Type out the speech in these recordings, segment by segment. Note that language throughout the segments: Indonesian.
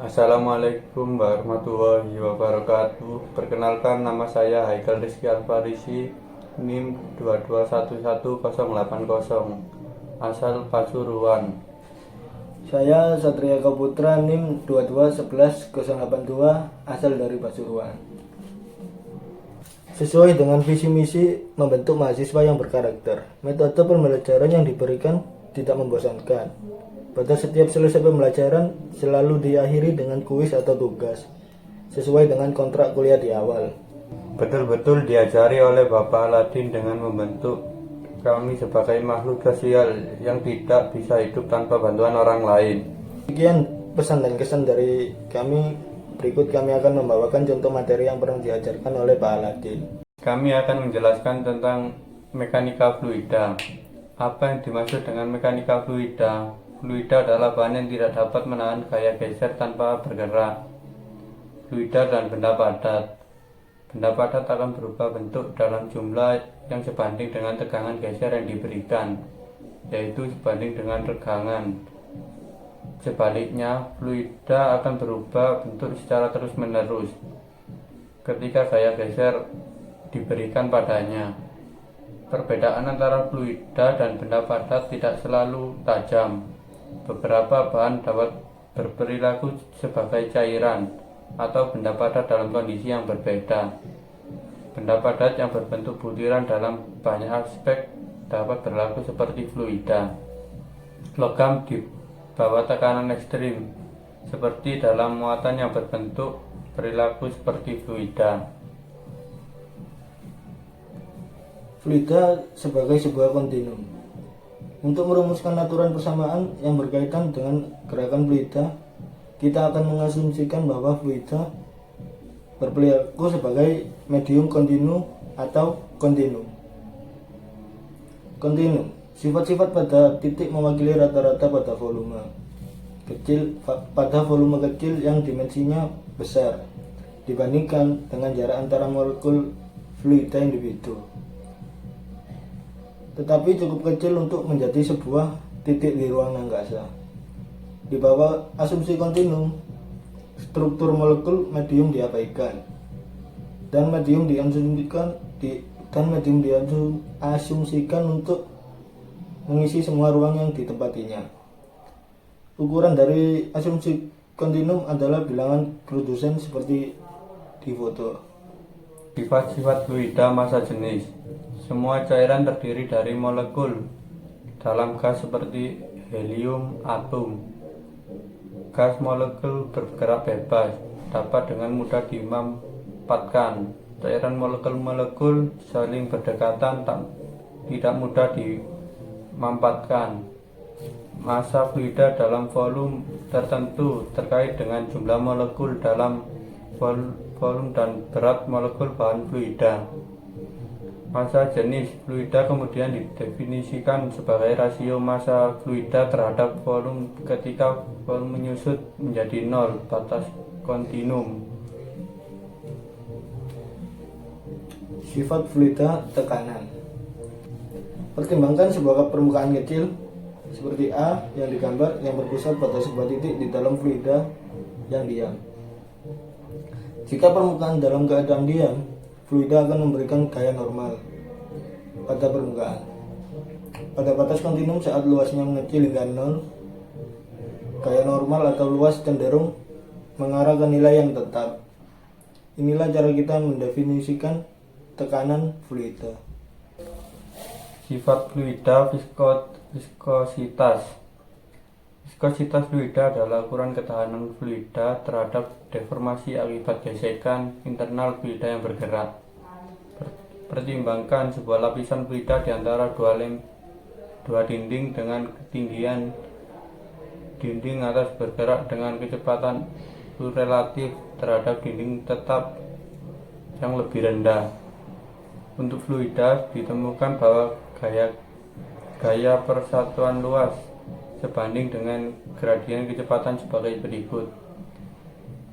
Assalamualaikum warahmatullahi wabarakatuh. Perkenalkan, nama saya Haikal Rizky Alfarisi, NIM 2211080, asal Pasuruan. Saya Satria Kaputra, NIM 2211082, asal dari Pasuruan. Sesuai dengan visi misi membentuk mahasiswa yang berkarakter, metode pembelajaran yang diberikan tidak membosankan. Pada setiap selesai pembelajaran selalu diakhiri dengan kuis atau tugas, sesuai dengan kontrak kuliah di awal. Betul-betul diajari oleh Bapak Aladin dengan membentuk kami sebagai makhluk sosial yang tidak bisa hidup tanpa bantuan orang lain. Sekian pesan dan kesan dari kami. Berikut kami akan membawakan contoh materi yang pernah diajarkan oleh Pak Aladin. Kami akan menjelaskan tentang mekanika fluida. Apa yang dimaksud dengan mekanika fluida? Fluida adalah bahan yang tidak dapat menahan gaya geser tanpa bergerak. Fluida dan benda padat. Benda padat akan berubah bentuk dalam jumlah yang sebanding dengan tegangan geser yang diberikan, yaitu sebanding dengan tegangan. Sebaliknya, fluida akan berubah bentuk secara terus-menerus ketika gaya geser diberikan padanya. Perbedaan antara fluida dan benda padat tidak selalu tajam. Beberapa bahan dapat berperilaku sebagai cairan atau benda padat dalam kondisi yang berbeda. Benda padat yang berbentuk butiran dalam banyak aspek dapat berlaku seperti fluida. Logam di bawah tekanan ekstrim, seperti dalam muatan yang berbentuk perilaku seperti fluida. Fluida sebagai sebuah kontinum. Untuk merumuskan aturan persamaan yang berkaitan dengan gerakan fluida, kita akan mengasumsikan bahwa fluida berperilaku sebagai medium kontinu atau kontinum. Kontinum, sifat-sifat pada titik mewakili rata-rata pada volume kecil, pada volume kecil yang dimensinya besar dibandingkan dengan jarak antara molekul fluida individu, tetapi cukup kecil untuk menjadi sebuah titik di ruang angkasa. Di bawah asumsi kontinum, struktur molekul medium diabaikan dan medium diasumsikan untuk mengisi semua ruang yang ditempatinya. Ukuran dari asumsi kontinum adalah bilangan Clausius seperti di foto. Sifat-sifat fluida massa jenis. Semua cairan terdiri dari molekul dalam gas seperti helium atom. Gas molekul bergerak bebas, dapat dengan mudah dimampatkan. Cairan molekul-molekul saling berdekatan, tidak mudah dimampatkan. Massa fluida dalam volume tertentu terkait dengan jumlah molekul dalam volume dan berat molekul bahan fluida. Massa jenis fluida kemudian didefinisikan sebagai rasio massa fluida terhadap volume ketika volume menyusut menjadi nol, batas kontinum. Sifat fluida tekanan. Pertimbangkan sebuah permukaan kecil seperti A yang digambar yang berpusat pada sebuah titik di dalam fluida yang diam. Jika permukaan dalam keadaan diam, fluida akan memberikan gaya normal pada permukaan. Pada batas kontinum saat luasnya mengecil hingga 0, gaya normal atau luas cenderung mengarah ke nilai yang tetap. Inilah cara kita mendefinisikan tekanan fluida. Sifat fluida viskositas. Viskositas fluida adalah ukuran ketahanan fluida terhadap deformasi akibat gesekan internal fluida yang bergerak. Pertimbangkan sebuah lapisan fluida di antara dua dinding dengan ketinggian dinding atas bergerak dengan kecepatan relatif terhadap dinding tetap yang lebih rendah. Untuk fluida ditemukan bahwa gaya persatuan luas sebanding dengan gradien kecepatan sebagai berikut.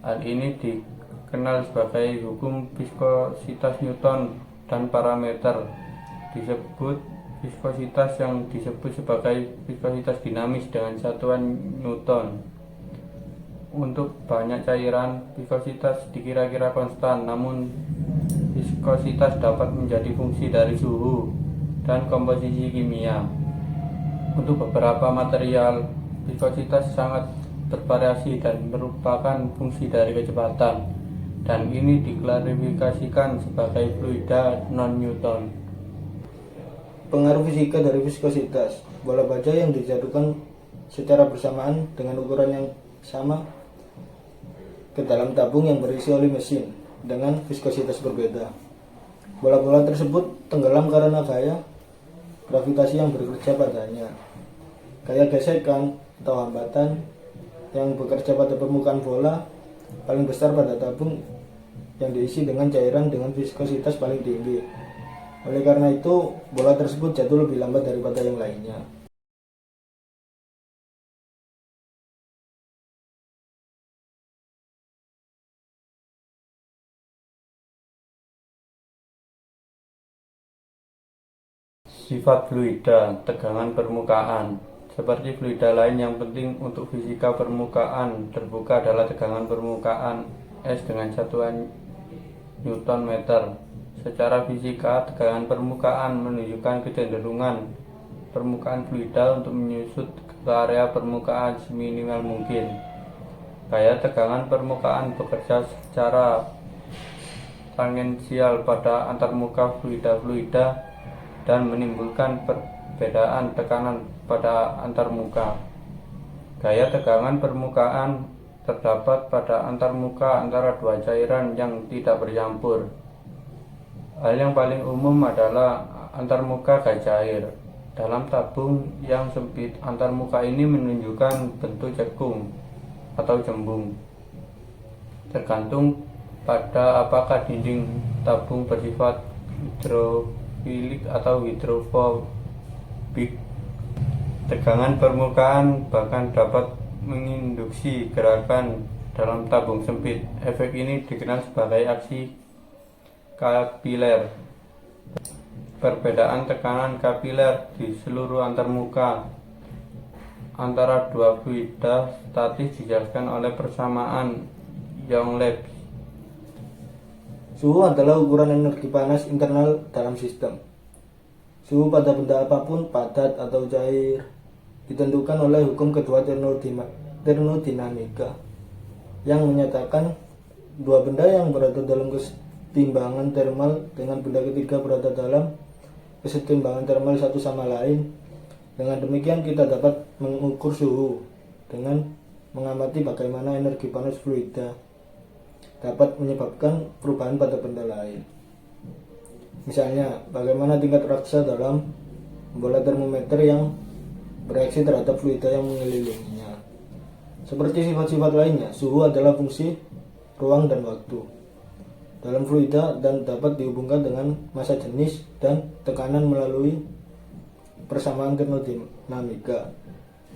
Hal ini dikenal sebagai hukum viskositas Newton dan parameter disebut viskositas yang disebut sebagai viskositas dinamis dengan satuan Newton. Untuk banyak cairan, viskositas dikira-kira konstan, namun viskositas dapat menjadi fungsi dari suhu dan komposisi kimia. Untuk beberapa material, viskositas sangat bervariasi dan merupakan fungsi dari kecepatan, dan ini diklarifikasikan sebagai fluida non-Newton. Pengaruh fisika dari viskositas. Bola baja yang dijatuhkan secara bersamaan dengan ukuran yang sama ke dalam tabung yang berisi oli mesin dengan viskositas berbeda. Bola-bola tersebut tenggelam karena gaya gravitasi yang bekerja padanya. Gaya gesekan atau hambatan yang bekerja pada permukaan bola paling besar pada tabung yang diisi dengan cairan dengan viskositas paling tinggi. Oleh karena itu, bola tersebut jatuh lebih lambat daripada yang lainnya. Sifat fluida, tegangan permukaan. Seperti fluida lain yang penting untuk fisika permukaan terbuka adalah tegangan permukaan es dengan satuan Newton meter. Secara fisika, tegangan permukaan menunjukkan kecenderungan permukaan fluida untuk menyusut ke area permukaan seminimal mungkin. Gaya tegangan permukaan bekerja secara tangensial pada antarmuka fluida-fluida dan menimbulkan perbedaan tekanan pada antarmuka. Gaya tegangan permukaan terdapat pada antarmuka antara dua cairan yang tidak bercampur. Hal yang paling umum adalah antarmuka gas cair. Dalam tabung yang sempit, antarmuka ini menunjukkan bentuk cekung atau cembung. Tergantung pada apakah dinding tabung bersifat hidrofilik atau hidrofobik. Tegangan permukaan bahkan dapat menginduksi gerakan dalam tabung sempit. Efek ini dikenal sebagai aksi kapiler. Perbedaan tekanan kapiler di seluruh antarmuka antara dua fluida statis dijelaskan oleh persamaan Young-Levy. Suhu adalah ukuran energi panas internal dalam sistem. Suhu pada benda apapun, padat atau cair, ditentukan oleh hukum kedua termodinamika yang menyatakan dua benda yang berada dalam kesetimbangan thermal dengan benda ketiga berada dalam kesetimbangan thermal satu sama lain. Dengan demikian kita dapat mengukur suhu dengan mengamati bagaimana energi panas fluida dapat menyebabkan perubahan pada benda lain. Misalnya, bagaimana tingkat raksa dalam bola termometer yang bereaksi terhadap fluida yang mengelilinginya. Seperti sifat-sifat lainnya, suhu adalah fungsi ruang dan waktu dalam fluida dan dapat dihubungkan dengan massa jenis dan tekanan melalui persamaan termodinamika.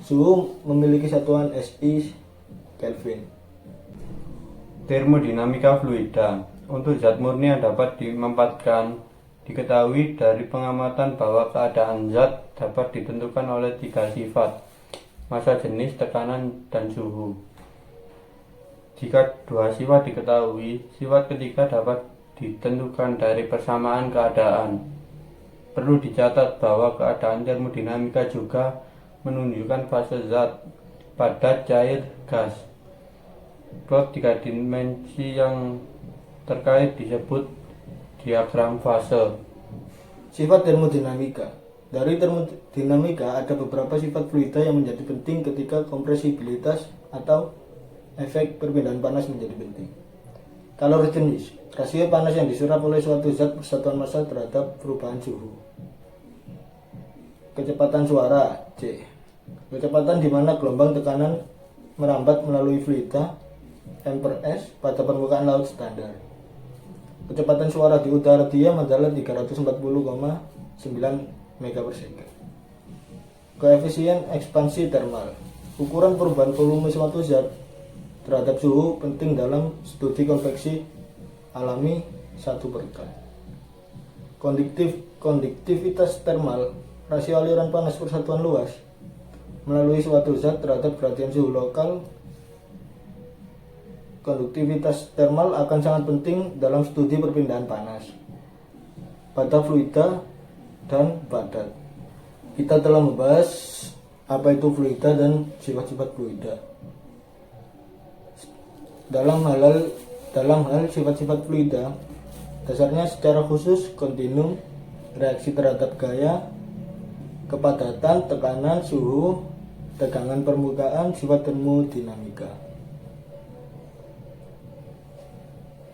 Suhu memiliki satuan SI Kelvin. Termodinamika fluida. Untuk zat murni yang dapat dimanfaatkan, diketahui dari pengamatan bahwa keadaan zat dapat ditentukan oleh tiga sifat: massa, jenis, tekanan, dan suhu. Jika dua sifat diketahui, sifat ketiga dapat ditentukan dari persamaan keadaan. Perlu dicatat bahwa keadaan termodinamika juga menunjukkan fase zat, padat, cair, gas. Plot tiga dimensi yang terkait disebut diagram fase. Sifat termodinamika. Dari termodinamika ada beberapa sifat fluida yang menjadi penting ketika kompresibilitas atau efek perpindahan panas menjadi penting. Kalori jenis, rasio panas yang diserap oleh suatu zat persatuan massa terhadap perubahan suhu. Kecepatan suara, C. Kecepatan di mana gelombang tekanan merambat melalui fluida M/S pada permukaan laut standar. Kecepatan suara di udara diam adalah 340,9 MB/s. Koefisien ekspansi termal. Ukuran perubahan volume suatu zat terhadap suhu penting dalam studi konveksi alami 1/K. Konduktivitas termal, rasio aliran panas persatuan luas melalui suatu zat terhadap gradien suhu lokal konduktivitas thermal akan sangat penting dalam studi perpindahan panas pada fluida dan padat. Kita telah membahas apa itu fluida dan sifat-sifat fluida. Dalam hal sifat-sifat fluida, dasarnya secara khusus kontinum, reaksi terhadap gaya, kepadatan, tekanan, suhu, tegangan permukaan, sifat termodinamika.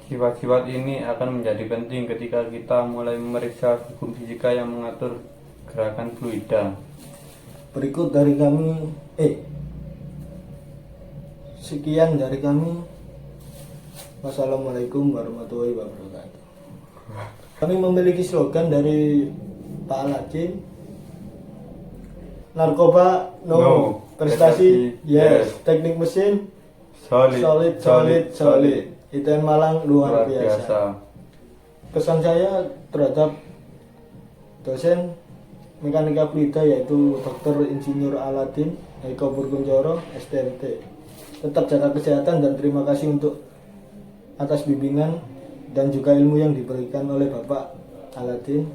Sifat-sifat ini akan menjadi penting ketika kita mulai memeriksa hukum fisika yang mengatur gerakan fluida. Berikut dari kami, sekian dari kami. Wassalamualaikum warahmatullahi wabarakatuh. Kami memiliki slogan dari Pak Aladin. Narkoba no, prestasi yes, teknik mesin solid. ITN Malang luar biasa. Pesan saya terhadap dosen mekanika fluida yaitu Dr. Insinyur Aladin Eko Purkuncoro STMT. Tetap jaga kesehatan dan terima kasih untuk atas bimbingan dan juga ilmu yang diberikan oleh Bapak Aladin.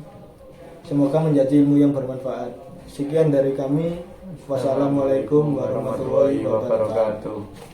Semoga menjadi ilmu yang bermanfaat. Sekian dari kami. Wassalamualaikum warahmatullahi wabarakatuh.